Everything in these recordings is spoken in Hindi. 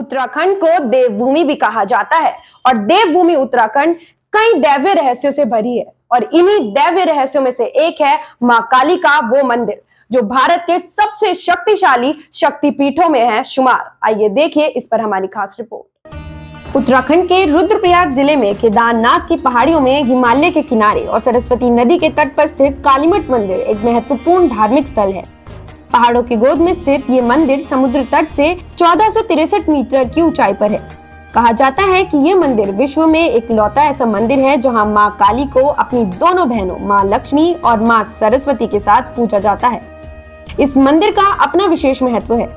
उत्तराखंड को देवभूमि भी कहा जाता है और देवभूमि उत्तराखंड कई दैवीय रहस्यों से भरी है और इन्हीं दैवीय रहस्यों में से एक है मां काली का वो मंदिर जो भारत के सबसे शक्तिशाली शक्तिपीठों में है शुमार। आइए देखिए इस पर हमारी खास रिपोर्ट। उत्तराखंड के रुद्रप्रयाग जिले में केदारनाथ की पहाड़ियों में हिमालय के किनारे और सरस्वती नदी के तट पर स्थित कालीमठ मंदिर एक महत्वपूर्ण धार्मिक स्थल है। पहाड़ों की गोद में स्थित ये मंदिर समुद्र तट से 1463 मीटर की ऊंचाई पर है। कहा जाता है कि ये मंदिर विश्व में इकलौता ऐसा मंदिर है जहां मां काली को अपनी दोनों बहनों मां लक्ष्मी और मां सरस्वती के साथ पूजा जाता है। इस मंदिर का अपना विशेष महत्व है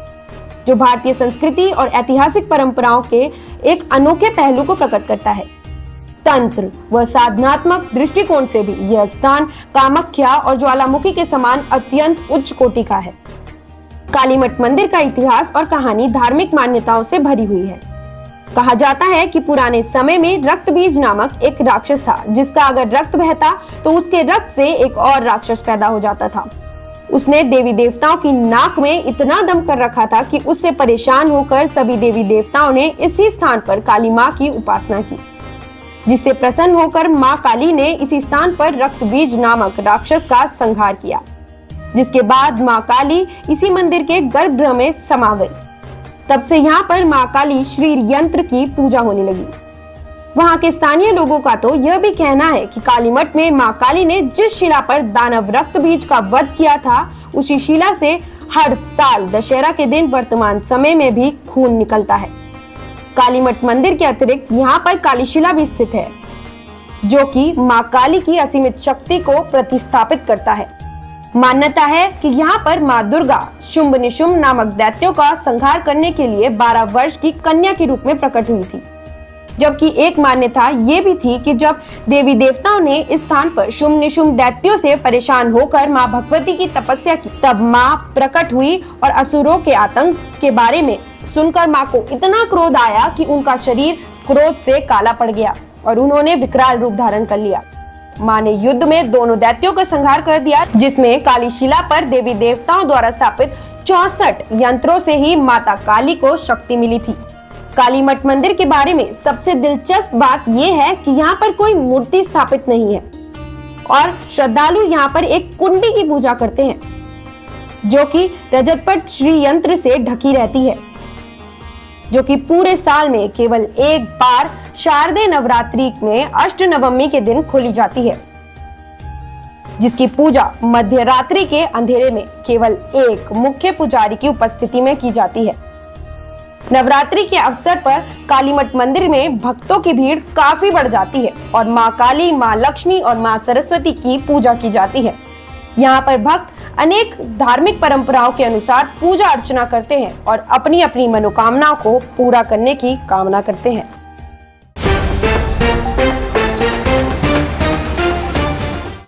जो भारतीय संस्कृति और ऐतिहासिक परंपराओं के एक अनोखे पहलू को प्रकट करता है। तंत्र व साधनात्मक दृष्टिकोण से भी यह स्थान कामाख्या और ज्वालामुखी के समान अत्यंत उच्च कोटि का है। कालीमठ मंदिर का इतिहास और कहानी धार्मिक मान्यताओं से भरी हुई है। कहा जाता है कि पुराने समय में रक्तबीज नामक एक राक्षस था जिसका अगर रक्त बहता तो उसके रक्त से एक और राक्षस पैदा हो जाता था। उसने देवी देवताओं की नाक में इतना दम कर रखा था कि उससे परेशान होकर सभी देवी देवताओं ने इसी स्थान पर काली मां की उपासना की, जिससे प्रसन्न होकर मां काली ने इसी स्थान पर रक्तबीज नामक राक्षस का संहार किया, जिसके बाद मां काली इसी मंदिर के गर्भगृह में समा गई। तब से यहाँ पर मां काली श्री यंत्र की पूजा होने लगी। वहाँ के स्थानीय लोगों का तो यह भी कहना है कि कालीमठ में मां काली ने जिस शिला पर दानव रक्तबीज का वध किया था उसी शिला से हर साल दशहरा के दिन वर्तमान समय में भी खून निकलता है। कालीमठ मंदिर के अतिरिक्त यहाँ पर कालीशिला भी स्थित है जो कि मां काली की असीमित शक्ति को प्रतिस्थापित करता है। मान्यता है कि यहाँ पर मां दुर्गा शुंभ निशुंभ नामक दैत्यों का संहार करने के लिए 12 वर्ष की कन्या के रूप में प्रकट हुई थी, जबकि एक मान्यता ये भी थी कि जब देवी देवताओं ने इस स्थान पर शुंभ निशुंभ दैत्यों से परेशान होकर मां भगवती की तपस्या की तब मां प्रकट हुई और असुरों के आतंक के बारे में सुनकर मां को इतना क्रोध आया कि उनका शरीर क्रोध से काला पड़ गया और उन्होंने विकराल रूप धारण कर लिया। मां ने युद्ध में दोनों दैत्यों का संहार कर दिया, जिसमें कालीशिला पर देवी देवताओं द्वारा स्थापित 64 यंत्रों से ही माता काली को शक्ति मिली थी। कालीमठ मंदिर के बारे में सबसे दिलचस्प बात यह है कि यहाँ पर कोई मूर्ति स्थापित नहीं है और श्रद्धालु यहाँ पर एक कुंडी की पूजा करते हैं जो कि रजतपट श्री यंत्र से ढकी रहती है, जो कि पूरे साल में केवल एक बार शारदीय नवरात्रि में अष्टनवमी के दिन खोली जाती है, जिसकी पूजा मध्य रात्रि के अंधेरे में केवल एक मुख्य पुजारी की उपस्थिति में की जाती है। नवरात्रि के अवसर पर कालीमठ मंदिर में भक्तों की भीड़ काफी बढ़ जाती है और मां काली, मां लक्ष्मी और मां सरस्वती की पूजा की जाती है। यहाँ पर भक्त अनेक धार्मिक परंपराओं के अनुसार पूजा अर्चना करते हैं और अपनी अपनी मनोकामनाओं को पूरा करने की कामना करते हैं।